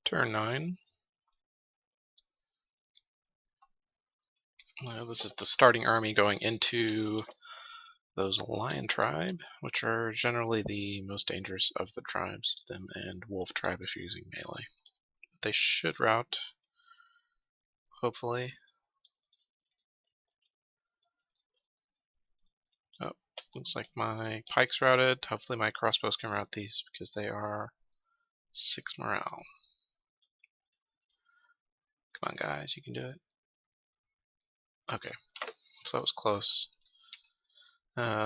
Turn 9. This is the starting army going into those lion tribe, which are generally the most dangerous of the tribes, them and wolf tribe if you're using melee. They should rout, hopefully. Oh, looks like my pike's routed. Hopefully my crossbows can rout these because they are 6 morale. Come on guys, you can do it. Okay, so that was close.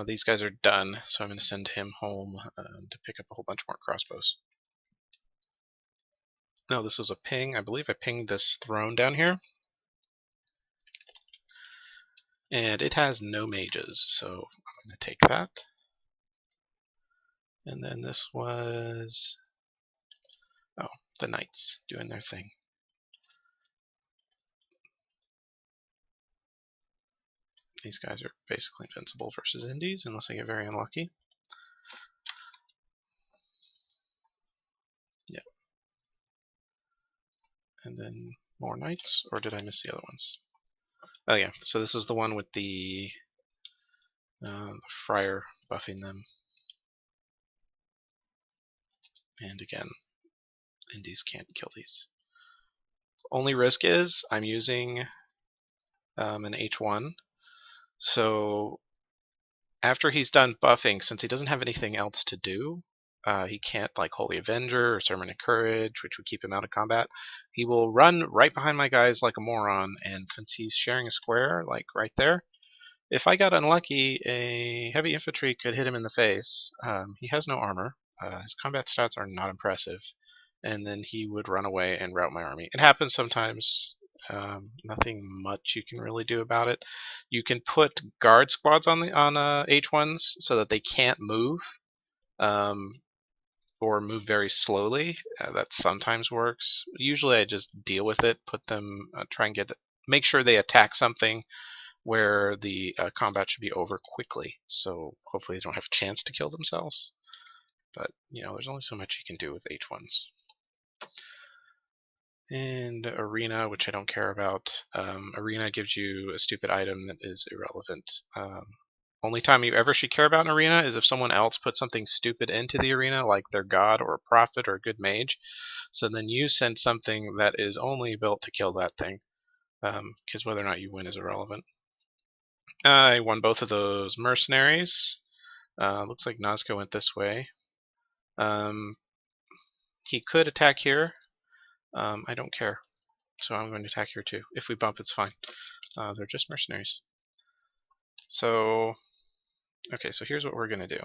These guys are done, so I'm going to send him home to pick up a whole bunch more crossbows. No, this was a ping. I believe I pinged this throne down here. And it has no mages, so I'm going to take that. And then this was, oh, the knights doing their thing. These guys are basically invincible versus indies, unless I get very unlucky. Yep. And then more knights, or did I miss the other ones? Oh yeah, so this was the one with the friar buffing them. And again, indies can't kill these. Only risk is I'm using an H1, so after he's done buffing, since he doesn't have anything else to do, he can't like Holy Avenger or Sermon of Courage, which would keep him out of combat. He will run right behind my guys like a moron, and since he's sharing a square, like right there, if I got unlucky, a heavy infantry could hit him in the face. He has no armor. His combat stats are not impressive, and then he would run away and rout my army. It happens sometimes. Nothing much you can really do about it. You can put guard squads on H1s so that they can't move, or move very slowly. That sometimes works. Usually, I just deal with it. Put them, try and make sure they attack something where the combat should be over quickly. So hopefully, they don't have a chance to kill themselves. But there's only so much you can do with H1s. And Arena, which I don't care about. Arena gives you a stupid item that is irrelevant. Only time you ever should care about an arena is if someone else puts something stupid into the arena, like their god or a prophet or a good mage. So then you send something that is only built to kill that thing, because whether or not you win is irrelevant. I won both of those mercenaries. Looks like Nazca went this way. He could attack here. I don't care. So I'm going to attack here too. If we bump, it's fine. They're just mercenaries. So, okay, so here's what we're going to do.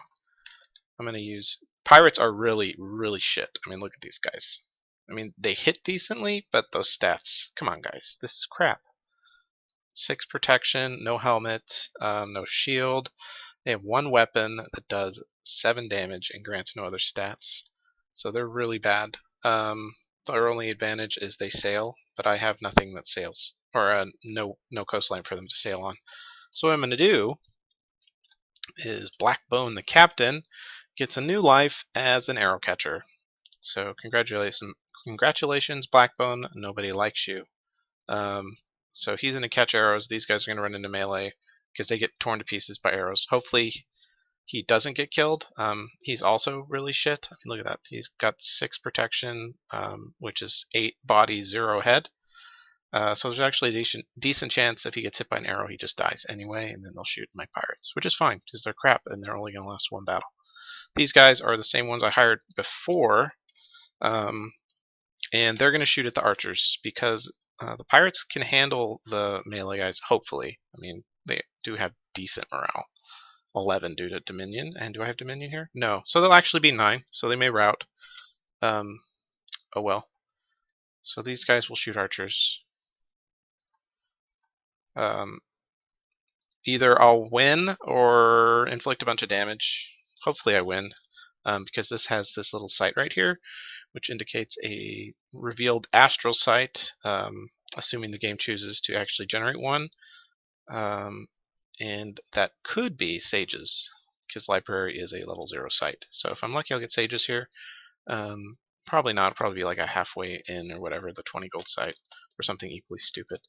I'm going to use... Pirates are really, really shit. I mean, look at these guys. I mean, they hit decently, but those stats... Come on, guys. This is crap. 6 protection, no helmet, no shield. They have 1 weapon that does 7 damage and grants no other stats. So they're really bad. Their only advantage is they sail, but I have nothing that sails, or no coastline for them to sail on. So what I'm going to do is Blackbone the captain gets a new life as an arrow catcher. So congratulations, Blackbone. Nobody likes you. So he's going to catch arrows. These guys are going to run into melee because they get torn to pieces by arrows. Hopefully he doesn't get killed. He's also really shit. I mean, look at that. He's got 6 protection, which is 8 body, 0 head. So there's actually a decent chance if he gets hit by an arrow, he just dies anyway, and then they'll shoot my pirates, which is fine because they're crap and they're only going to last 1 battle. These guys are the same ones I hired before, and they're going to shoot at the archers because the pirates can handle the melee guys, hopefully. I mean, they do have decent morale. 11 due to Dominion. And do I have Dominion here? No. So they'll actually be 9, so they may rout. Oh well. So these guys will shoot archers. Either I'll win or inflict a bunch of damage. Hopefully I win, because this has this little sight right here, which indicates a revealed astral sight, assuming the game chooses to actually generate one. And that could be sages, because library is a level 0 site. So if I'm lucky, I'll get sages here. Probably not. Probably be like a halfway in or whatever, the 20 gold site, or something equally stupid.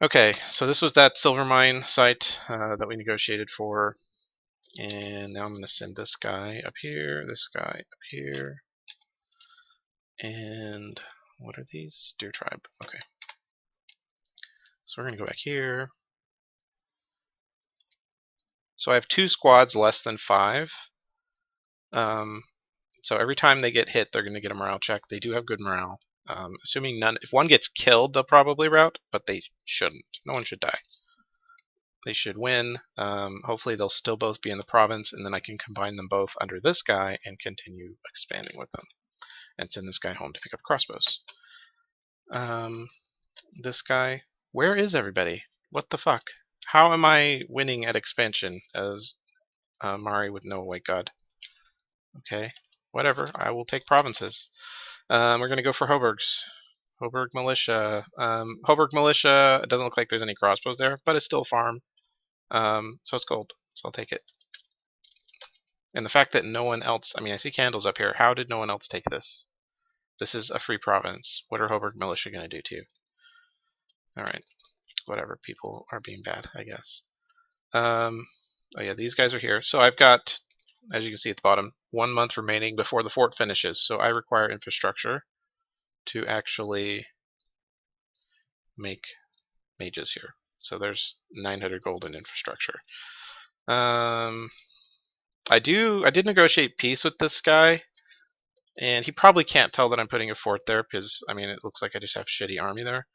Okay, so this was that silver mine site that we negotiated for. And now I'm going to send this guy up here, this guy up here. And what are these? Deer Tribe. Okay. So we're going to go back here. So I have 2 squads less than 5. So every time they get hit, they're going to get a morale check. They do have good morale. Assuming none, if one gets killed, they'll probably rout, but they shouldn't. No one should die. They should win. Hopefully they'll still both be in the province, and then I can combine them both under this guy and continue expanding with them. And send this guy home to pick up crossbows. This guy, where is everybody? What the fuck? How am I winning at expansion as Mari would know, white god? Okay, whatever, I will take provinces. We're going to go for Hoburgs. Hoburg Militia. Hoburg Militia, it doesn't look like there's any crossbows there, but it's still a farm. So it's gold, so I'll take it. And the fact that no one else, I mean, I see candles up here. How did no one else take this? This is a free province. What are Hoburg Militia going to do to you? Alright, whatever. People are being bad, I guess. Oh yeah, these guys are here. So I've got, as you can see at the bottom, 1 month remaining before the fort finishes. So I require infrastructure to actually make mages here. So there's 900 gold in infrastructure. I did negotiate peace with this guy, and he probably can't tell that I'm putting a fort there because, I mean, it looks like I just have shitty army there.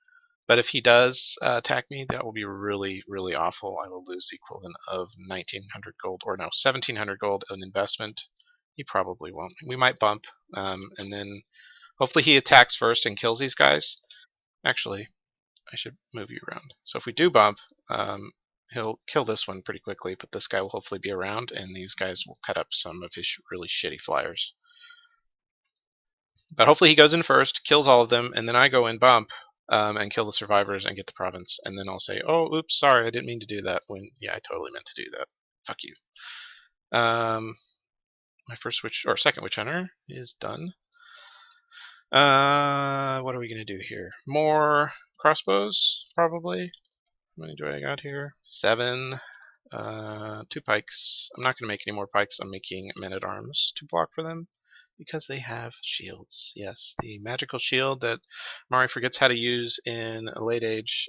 But if he does attack me, that will be really, really awful. I will lose the equivalent of 1,900 gold, or no, 1,700 gold in investment. He probably won't. We might bump, and then hopefully he attacks first and kills these guys. Actually, I should move you around. So if we do bump, he'll kill this one pretty quickly, but this guy will hopefully be around, and these guys will cut up some of his really shitty flyers. But hopefully he goes in first, kills all of them, and then I go in bump, and kill the survivors and get the province, and then I'll say, oh, oops, sorry, I didn't mean to do that, when, yeah, I totally meant to do that. Fuck you. My first witch, or second witch hunter is done. What are we going to do here? More crossbows, probably. How many do I got here? 7. 2 pikes. I'm not going to make any more pikes. I'm making men-at-arms to block for them because they have shields. Yes, the magical shield that Mari forgets how to use in a late age,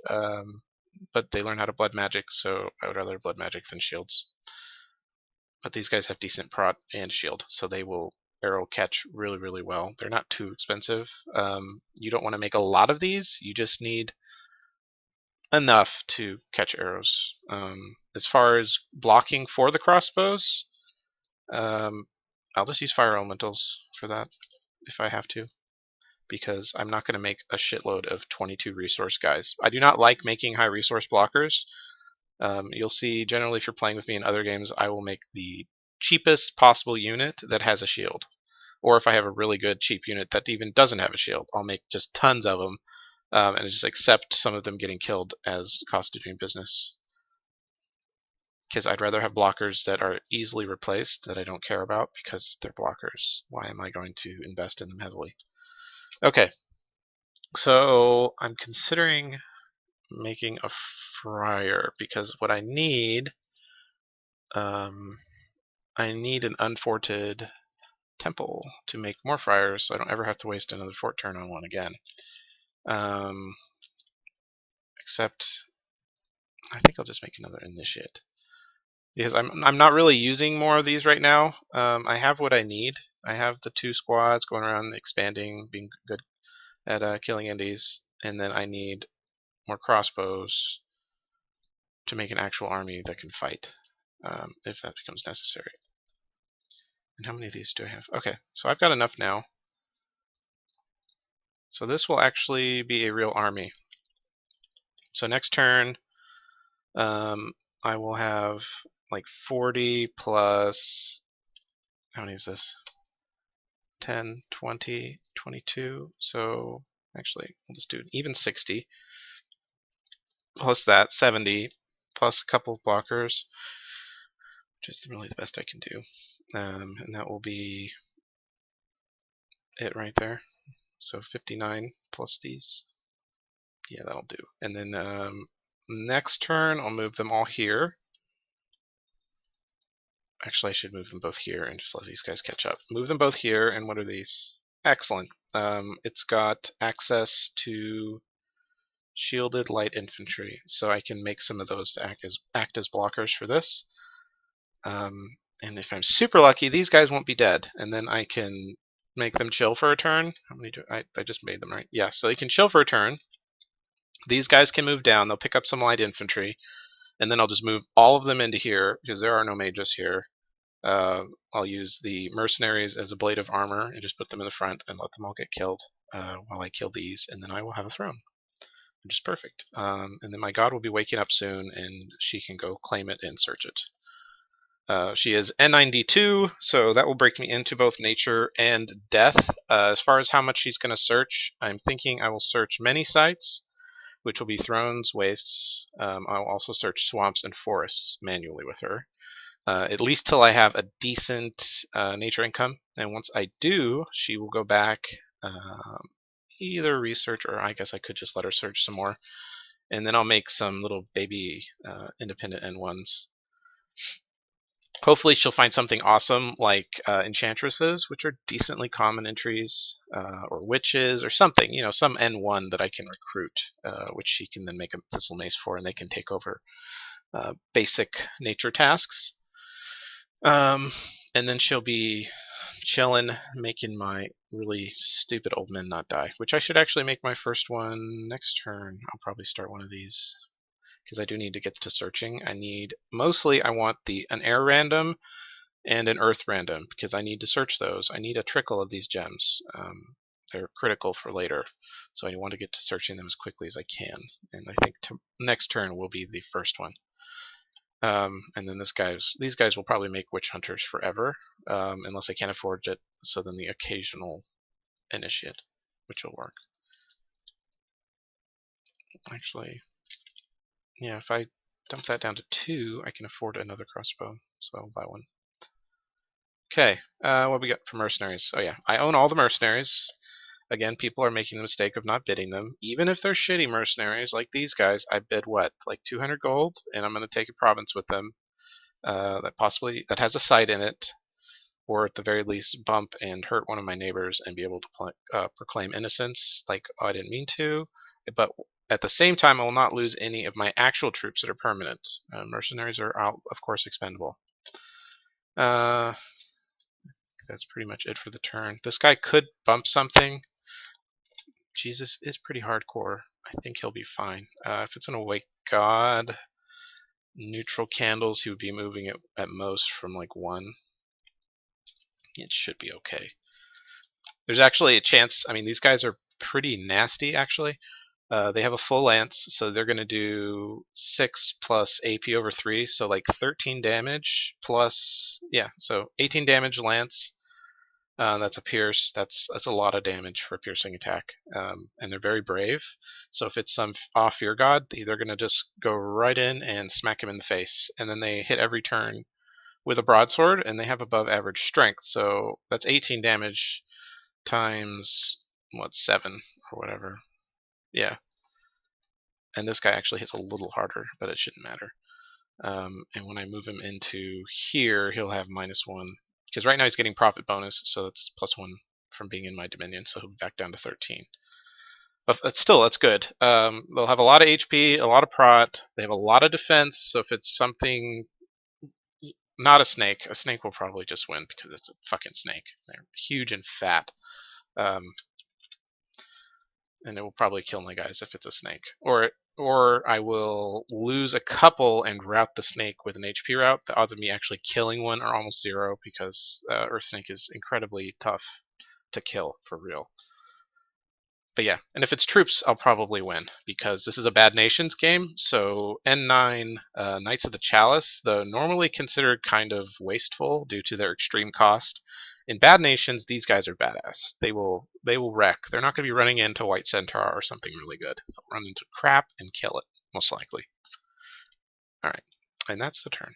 but they learn how to blood magic, so I would rather blood magic than shields. But these guys have decent prot and shield, so they will arrow catch really, really well. They're not too expensive. You don't want to make a lot of these. You just need enough to catch arrows. As far as blocking for the crossbows, I'll just use fire elementals for that if I have to, because I'm not going to make a shitload of 22 resource guys. I do not like making high resource blockers. You'll see generally if you're playing with me in other games, I will make the cheapest possible unit that has a shield. Or if I have a really good cheap unit that even doesn't have a shield, I'll make just tons of them and just accept some of them getting killed as cost of doing business. Because I'd rather have blockers that are easily replaced that I don't care about because they're blockers. Why am I going to invest in them heavily? Okay, so I'm considering making a friar because what I need an unforted temple to make more friars so I don't ever have to waste another fort turn on one again. Except I think I'll just make another initiate. Because I'm not really using more of these right now. I have what I need. I have the 2 squads going around expanding, being good at killing indies, and then I need more crossbows to make an actual army that can fight if that becomes necessary. And how many of these do I have? Okay, so I've got enough now. So this will actually be a real army. So next turn, I will have like 40 plus, how many is this? 10, 20, 22. So actually, we'll just do even 60. Plus that, 70. Plus a couple of blockers, which is really the best I can do. And that will be it right there. So 59 plus these. Yeah, that'll do. And then next turn, I'll move them all here. Actually, I should move them both here and just let these guys catch up. Move them both here, and what are these? Excellent. It's got access to shielded light infantry, so I can make some of those to act as blockers for this. And if I'm super lucky, these guys won't be dead, and then I can make them chill for a turn. How many do I just made them, right? Yeah, so they can chill for a turn. These guys can move down. They'll pick up some light infantry, and then I'll just move all of them into here because there are no mages here. I'll use the mercenaries as a blade of armor and just put them in the front and let them all get killed while I kill these, and then I will have a throne, which is perfect. And then my god will be waking up soon, and she can go claim it and search it. She is N92, so that will break me into both nature and death. As far as how much she's going to search, I'm thinking I will search many sites, which will be thrones, wastes. I'll also search swamps and forests manually with her. At least till I have a decent nature income. And once I do, she will go back, either research, or I guess I could just let her search some more. And then I'll make some little baby independent N1s. Hopefully she'll find something awesome like enchantresses, which are decently common entries, or witches, or something, some N1 that I can recruit, which she can then make a thistle mace for, and they can take over basic nature tasks. And then she'll be chilling, making my really stupid old men not die, which I should actually make my first one next turn. I'll probably start one of these because I do need to get to searching. I want an air random and an earth random because I need to search those. I need a trickle of these gems. They're critical for later, so I want to get to searching them as quickly as I can. And I think next turn will be the first one. And then these guys will probably make witch hunters forever, unless I can't afford it. So then the occasional initiate, which will work. Actually, yeah, if I dump that down to 2, I can afford another crossbow, so I'll buy one. Okay, what we got for mercenaries? Oh yeah, I own all the mercenaries. Again, people are making the mistake of not bidding them. Even if they're shitty mercenaries like these guys, I bid what, like 200 gold, and I'm going to take a province with them that has a site in it, or at the very least bump and hurt one of my neighbors and be able to proclaim innocence, like, oh, I didn't mean to. But at the same time, I will not lose any of my actual troops that are permanent. Mercenaries are, of course, expendable. That's pretty much it for the turn. This guy could bump something. Jesus is pretty hardcore. I think he'll be fine. If it's an awake god, neutral candles, he would be moving it at most from like 1. It should be okay. There's actually a chance. I mean, these guys are pretty nasty, actually. They have a full lance, so they're going to do 6 plus AP over 3, so like 13 damage plus, yeah, so 18 damage lance. That's a pierce. That's a lot of damage for a piercing attack. And they're very brave. So if it's some off-fear god, they're going to just go right in and smack him in the face. And then they hit every turn with a broadsword, and they have above average strength. So that's 18 damage times, 7 or whatever. Yeah. And this guy actually hits a little harder, but it shouldn't matter. And when I move him into here, he'll have -1. Because right now he's getting profit bonus, so that's +1 from being in my dominion, so he'll be back down to 13. But that's good. They'll have a lot of HP, a lot of prot. They have a lot of defense, so if it's something not a snake will probably just win because it's a fucking snake. They're huge and fat. And it will probably kill my guys if it's a snake. Or I will lose a couple and route the snake with an HP route. The odds of me actually killing one are almost 0 because Earth Snake is incredibly tough to kill for real. But yeah, and if it's troops, I'll probably win because this is a Bad Nations game. So N9 Knights of the Chalice, though normally considered kind of wasteful due to their extreme cost, in Bad Nations these guys are badass. They will wreck. They're not going to be running into White Centaur or something really good. They'll run into crap and kill it most likely. All right, and that's the turn.